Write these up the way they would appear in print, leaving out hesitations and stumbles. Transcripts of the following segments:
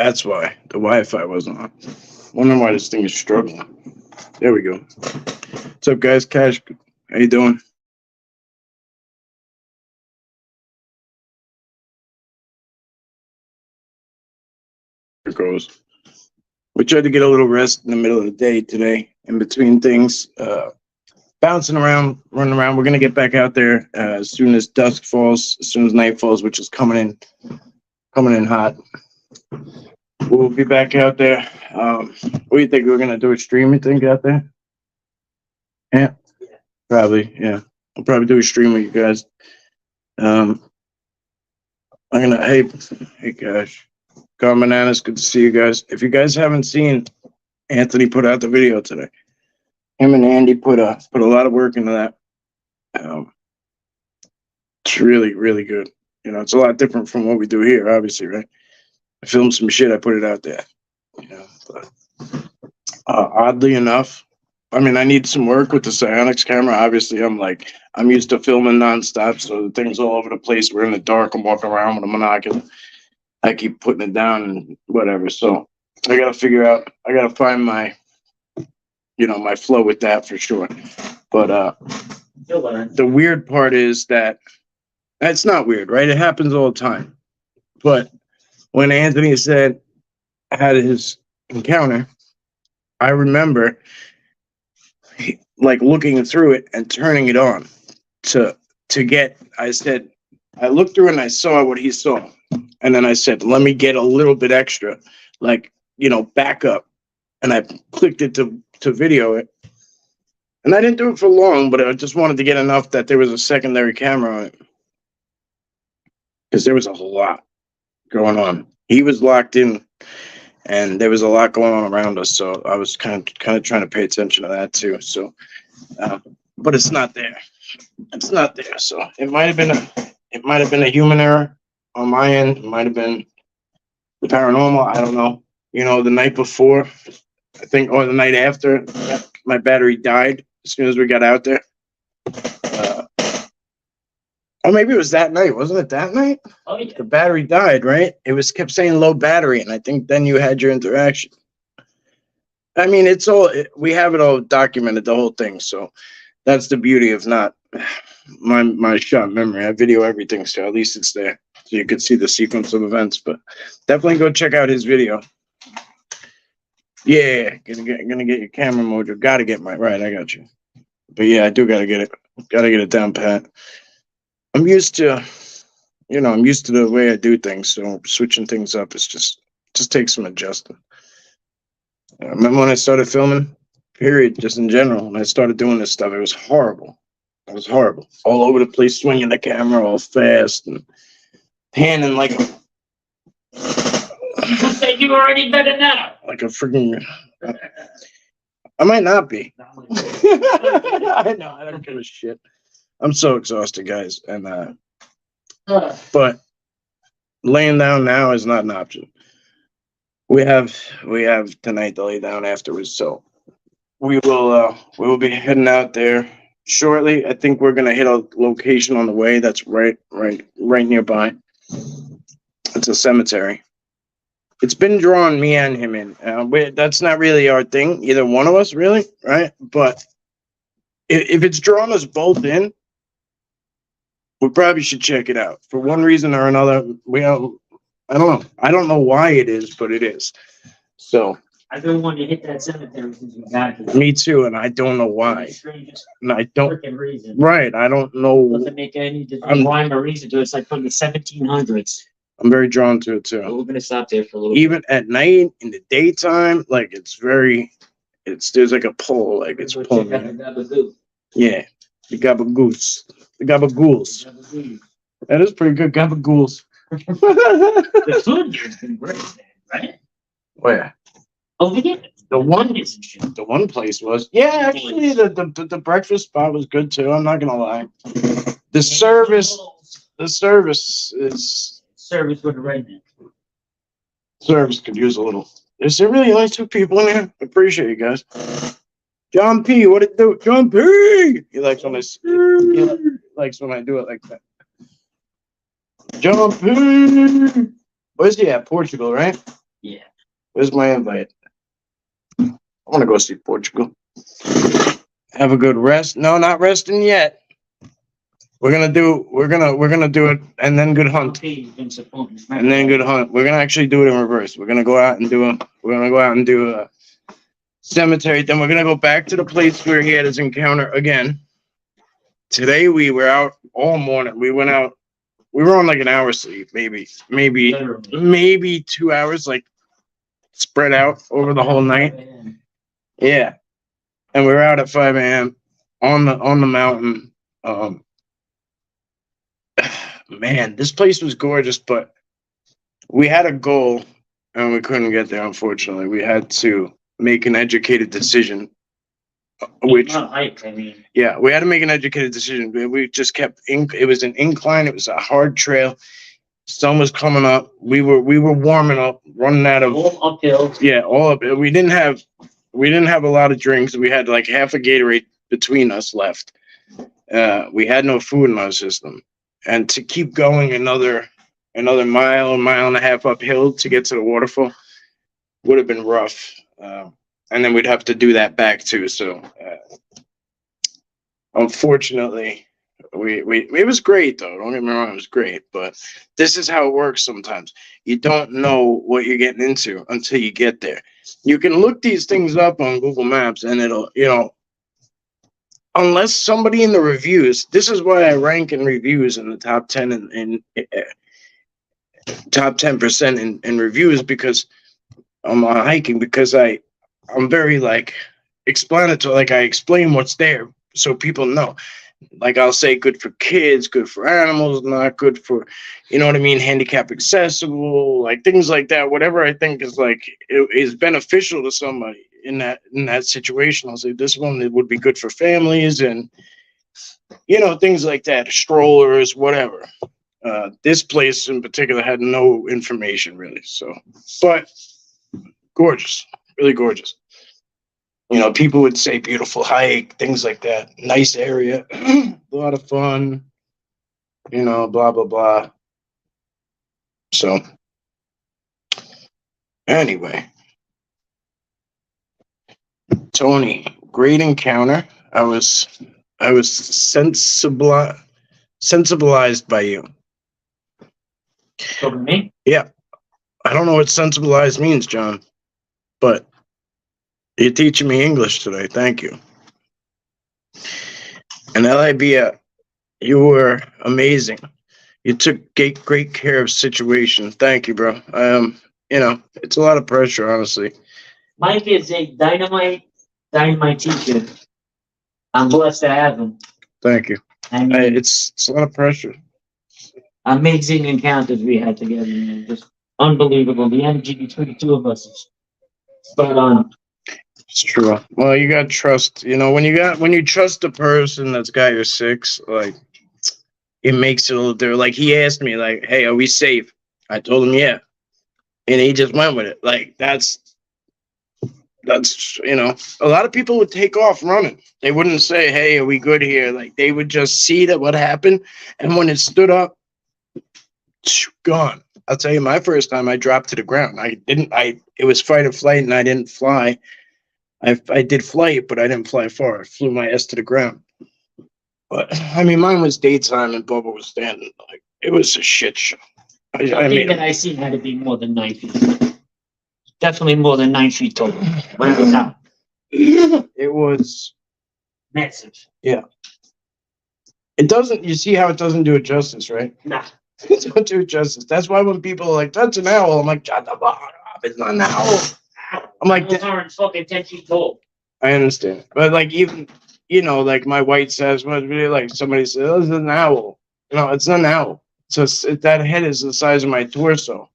That's why the Wi-Fi wasn't on. Wondering why this thing is struggling. There we go. What's up, guys? Cash, how you doing? It goes. We tried to get a little rest in the middle of the day today, in between things. Bouncing around, running around. We're gonna get back out there as soon as dusk falls, as soon as night falls, which is coming in hot. We'll be back out there. What do you think? We're gonna do a stream, you think, out there? Yeah, probably. Yeah, I'll probably do a stream with you guys. I'm gonna. Hey, gosh, Gone Bananas. Good to see you guys. If you guys haven't seen, Anthony put out the video today. Him and Andy put a lot of work into that. It's really, really good. You know, it's a lot different from what we do here, obviously, right? I filmed some shit, I put it out there. You know, but oddly enough, I mean, I need some work with the Psionics camera. Obviously, I'm used to filming nonstop, so the thing's all over the place. We're in the dark. I'm walking around with a monocular. I keep putting it down and whatever. So I gotta figure out. I gotta find my flow with that for sure. But the weird part is that it's not weird, right? It happens all the time. But when Anthony had his encounter, I remember looking through it and turning it on to get. I looked through it and I saw what he saw, and then I said, let me get a little bit extra, back up, and I clicked it to video it. And I didn't do it for long, but I just wanted to get enough that there was a secondary camera on it, because there was a lot going on. He was locked in, and there was a lot going on around us. So I was kind of trying to pay attention to that too. So, but it's not there. It's not there. So it might have been a human error on my end. It might have been the paranormal. I don't know. You know, the night before, I think, or the night after, my battery died as soon as we got out there. Or maybe it was that night. Wasn't it that night? Oh, yeah. The battery died, right? It kept saying low battery, and I think then you had your interaction. I mean, we have it all documented, the whole thing. So that's the beauty of not my shot memory. I video everything, so at least it's there, so you could see the sequence of events. But definitely go check out his video. Yeah, gonna get your camera mojo. Gotta get right. I got you. But yeah, I do gotta get it. Gotta get it down pat. I'm used to the way I do things. So switching things up is just takes some adjusting. I remember when I started filming, period, just in general, when I started doing this stuff, it was horrible. It was horrible. All over the place, swinging the camera all fast and panning like a... You said you were already better now. Like a freaking... I might not be. I know, I don't give a shit. I'm so exhausted, guys. And but laying down now is not an option. We have tonight to lay down afterwards, so we will be heading out there shortly. I think we're gonna hit a location on the way that's right nearby. It's a cemetery. It's been drawing me and him in. That's not really our thing, either one of us, really, right? But if it's drawn us both in, we probably should check it out. For one reason or another, I don't know. I don't know why it is, but it is. So I've been wanting to hit that cemetery since we got here. Me too, and I don't know why. And I don't. Reason. Right, I don't know. Doesn't make any rhyme or reason to it. It's like from the 1700s. I'm very drawn to it too. We're gonna stop there for a little. Even at night, in the daytime, there's like a pull, like it's pulling. Yeah, the gabagoose, the gabagools. That is pretty good, gabagools. The food here's been great, right? Where? Over here. The one place was. Yeah, actually, the breakfast spot was good too. I'm not gonna lie. The service is. Service with the redneck. Service could use a little. Is there really only two people in here? Appreciate you guys. John P, what it do? John P. He likes when I do it like that. John P. Where's he at? Portugal, right? Yeah. Where's my invite? I want to go see Portugal. Have a good rest. No, not resting yet. We're gonna do it, and then good hunt, Okay, you've been supporting. and then good hunt. We're gonna actually do it in reverse. We're gonna go out and do a cemetery. Then we're gonna go back to the place where he had his encounter again. Today we were out all morning. We went out. We were on like an hour sleep, maybe Literally. 2 hours, like spread out over the whole night. Yeah, and we were out at 5 a.m. on the mountain. Man, this place was gorgeous, but we had a goal and we couldn't get there. Unfortunately, we had to make an educated decision. Which, Not hike, I mean, yeah, we had to make an educated decision. We just kept. It was an incline. It was a hard trail. Sun was coming up. We were warming up, running out of. all uphill. Yeah, all of it. We didn't have a lot of drinks. We had like half a Gatorade between us left. We had no food in our system, and to keep going another mile and a half uphill to get to the waterfall would have been rough. And then we'd have to do that back too. So, unfortunately, we it was great though. Don't get me wrong, it was great. But this is how it works sometimes. You don't know what you're getting into until you get there. You can look these things up on Google Maps, and it'll, unless somebody in the reviews. This is why I rank in reviews in the top 10 in top 10% in reviews, because I'm hiking, because I'm very like explanatory. Like I explain what's there so people know. Like I'll say good for kids, good for animals, not good for, handicap accessible, like things like that. Whatever I think is like is beneficial to somebody in that situation, I'll say this one it would be good for families and things like that, strollers, whatever. This place in particular had no information really, so but gorgeous, really gorgeous. People would say beautiful hike, things like that. Nice area, a lot of fun, blah, blah, blah. So, anyway, Tony, great encounter. I was sensibilized by you. Over me? Yeah. I don't know what sensibilized means, John, but you're teaching me English today. Thank you. And Libia, you were amazing. You took great care of situation. Thank you, bro. It's a lot of pressure, honestly. Mike is a dynamite teacher. I'm blessed to have him. Thank you. I mean, it's a lot of pressure. Amazing encounters we had together, man. Just unbelievable. The energy between the two of us is spot on. It's true. Well, you got trust. When you trust a person that's got your six, like it makes it a little different. Like he asked me, like, "Hey, are we safe?" I told him, "Yeah," and he just went with it. Like that's a lot of people would take off running. They wouldn't say, "Hey, are we good here?" Like they would just see that what happened, and when it stood up, gone. I'll tell you, my first time I dropped to the ground. It was fight or flight, and I didn't fly. I did flight, but I didn't fly far. I flew my ass to the ground. But I mean, mine was daytime, and Bubba was standing. Like it was a shit show. I think that I seen had to be more than 9 feet. Definitely more than 9 feet tall. When it was out. It was massive. Yeah. It doesn't. You see how it doesn't do it justice, right? Nah. It don't do it justice. That's why when people are like, "That's an owl," I'm like, "Shut the fuck up! It's not an owl." I'm like, those aren't fucking 10 feet tall. I understand, but like even like my white says, was really like somebody says, "Oh, it's an owl." It's not an owl. So that head is the size of my torso.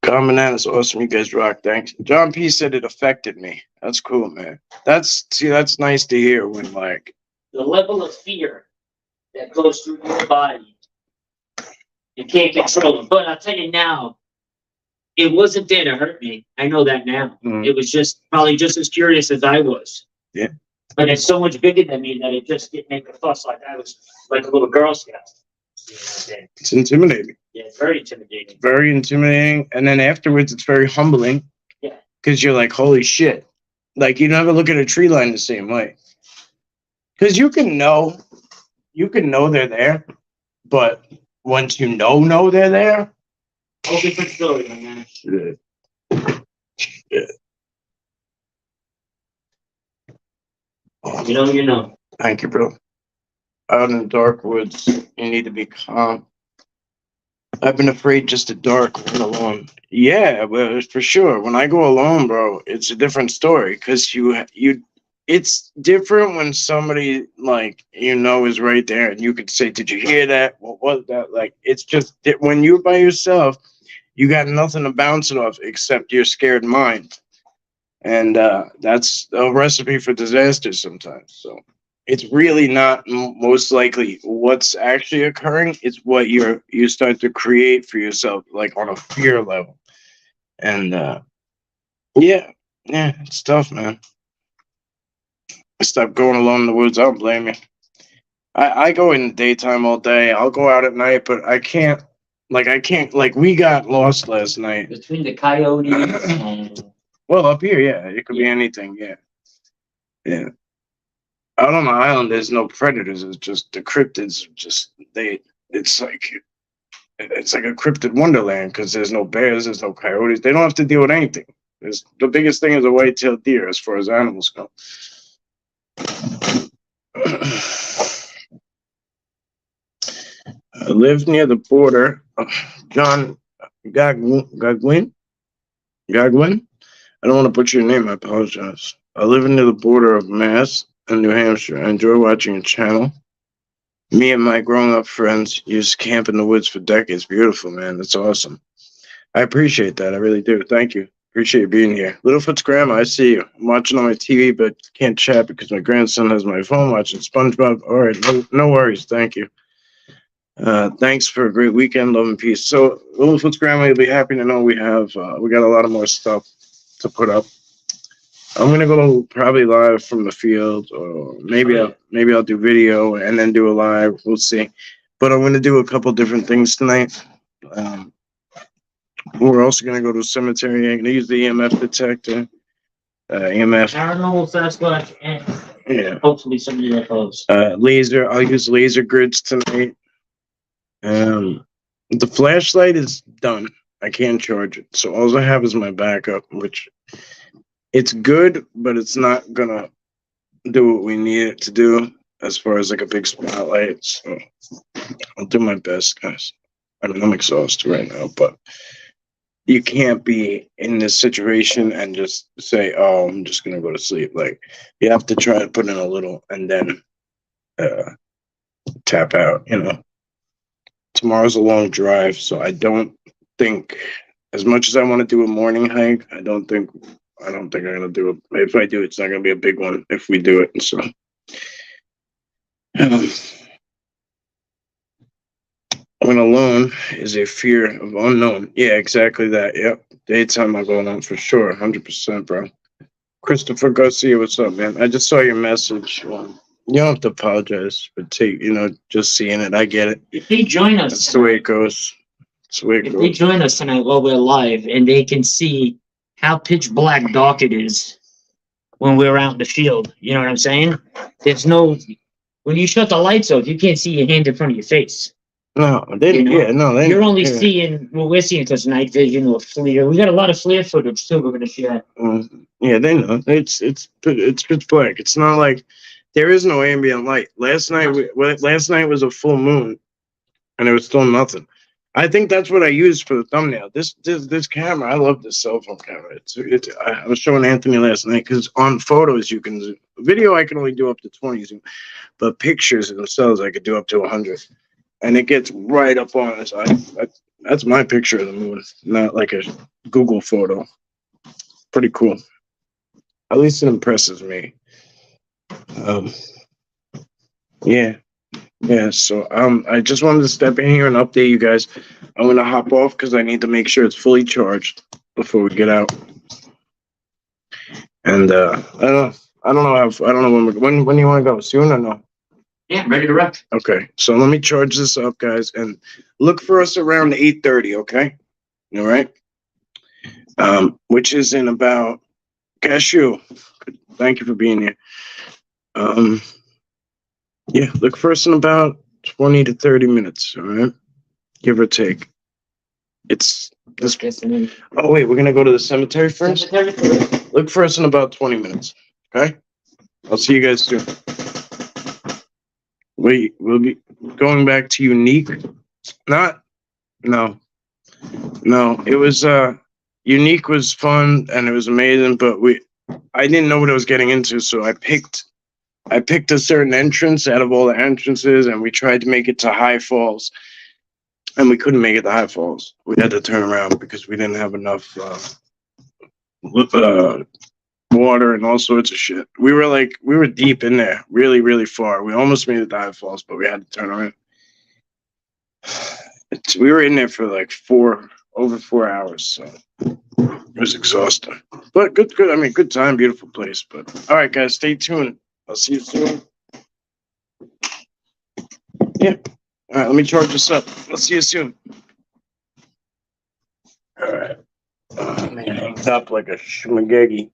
Bananas, awesome. You guys rock. Thanks. John P said it affected me. That's cool, man. That's nice to hear when like the level of fear that goes through your body. You can't control it. But I'll tell you now, it wasn't there to hurt me. I know that now. It was just probably just as curious as I was. Yeah. But it's so much bigger than me that it just didn't make a fuss like I was like a little Girl Scout. Yeah, It's intimidating. yeah, very intimidating. Very intimidating. And then afterwards, it's very humbling. Yeah. Because you're like, holy shit. Like, you never look at a tree line the same way. Because you can know they're there. But once you know they're there. Whole different story, my man. Yeah. You know. Thank you, bro. Out in the dark woods, you need to be calm. I've been afraid just to dark and alone. Yeah, well, for sure. When I go alone, bro, it's a different story because it's different when somebody like is right there and you could say, "Did you hear that? What was that?" Like it's just when you're by yourself, you got nothing to bounce it off except your scared mind, and that's a recipe for disaster sometimes. So it's really not most likely what's actually occurring. It's what you start to create for yourself, like on a fear level. And yeah, it's tough, man. I stopped going alone in the woods. I don't blame you. I go in the daytime all day. I'll go out at night, but I can't. Like we got lost last night. Between the coyotes and Well, up here, yeah, it could be anything. Yeah. Out on the island, there's no predators. It's just the cryptids. It's like a cryptid wonderland because there's no bears, there's no coyotes. They don't have to deal with anything. The biggest thing is a white-tailed deer as far as animals go. I live near the border. John Gagwin. I don't want to butcher your name. I apologize. I live near the border of Mass and New Hampshire. I enjoy watching your channel. Me and my grown-up friends used to camp in the woods for decades. Beautiful, man. That's awesome. I appreciate that. I really do. Thank you. Appreciate being here. Littlefoot's grandma, I see you. I'm watching on my TV, but can't chat because my grandson has my phone watching SpongeBob. All right, no worries. Thank you. Thanks for a great weekend. Love and peace. So Littlefoot's grandma, you'll be happy to know we got a lot of more stuff to put up. I'm gonna go probably live from the field, or maybe I'll do video and then do a live. We'll see. But I'm gonna do a couple different things tonight. We're also gonna go to a cemetery. I'm gonna use the EMF detector. EMF. Paranormal Sasquatch and Yeah. hopefully somebody that close. Laser. I'll use laser grids tonight. The flashlight is done. I can't charge it, so all I have is my backup, which it's good, but it's not gonna do what we need it to do as far as like a big spotlight. So I'll do my best, guys. I mean, I'm exhausted right now, but you can't be in this situation and just say, "Oh, I'm just gonna go to sleep." Like you have to try to put in a little and then tap out. Tomorrow's a long drive, so I don't think, as much as I want to do a morning hike, I don't think I'm gonna do it. If I do, it's not gonna be a big one. If we do it, so when alone is a fear of unknown. Yeah, exactly that. Yep, daytime I'm going on for sure, 100%, bro. Christopher Garcia, what's up, man? I just saw your message. You don't have to apologize for just seeing it. I get it. If they join us, That's the way it goes. If they join us tonight while we're live and they can see how pitch black dark it is when we're out in the field, you know what I'm saying? When you shut the lights off, you can't see your hand in front of your face. No, you're only seeing what we're seeing because night vision or FLIR. We got a lot of FLIR footage too. We're gonna share. Yeah, they know it's pitch black. It's not like there is no ambient light. Last night was a full moon, and there was still nothing. I think that's what I used for the thumbnail. This camera, I love this cell phone camera. I was showing Anthony last night because on photos you can zoom. Video I can only do up to 20 zoom, but pictures themselves I could do up to 100. And it gets right up on us. That's my picture of the moon, not like a Google photo. Pretty cool. At least it impresses me. Yeah. So I just wanted to step in here and update you guys. I'm gonna hop off because I need to make sure it's fully charged before we get out. And I don't know when do you want to go? Soon or no? Yeah, I'm ready to rock. Okay, so let me charge this up, guys, and look for us around 8:30. Okay, all right. Which is in about. Cashew, thank you for being here. Yeah, look for us in about 20 to 30 minutes. All right, give or take. It's this. Oh wait, we're gonna go to the cemetery first. Look for us in about 20 minutes. Okay, I'll see you guys soon. We'll be going back to Unique. No. It was Unique was fun and it was amazing, but I didn't know what I was getting into, so I picked a certain entrance out of all the entrances, and we tried to make it to High Falls, and we couldn't make it to High Falls. We had to turn around because we didn't have enough water and all sorts of shit. We were deep in there, really, really far. We almost made it to High Falls, but we had to turn around. We were in there for like over 4 hours, so it was exhausting. But good. I mean, good time, beautiful place. But all right, guys, stay tuned. I'll see you soon. Yeah. All right, let me charge this up. I'll see you soon. All right. Oh, man, hanged up like a schmagegi.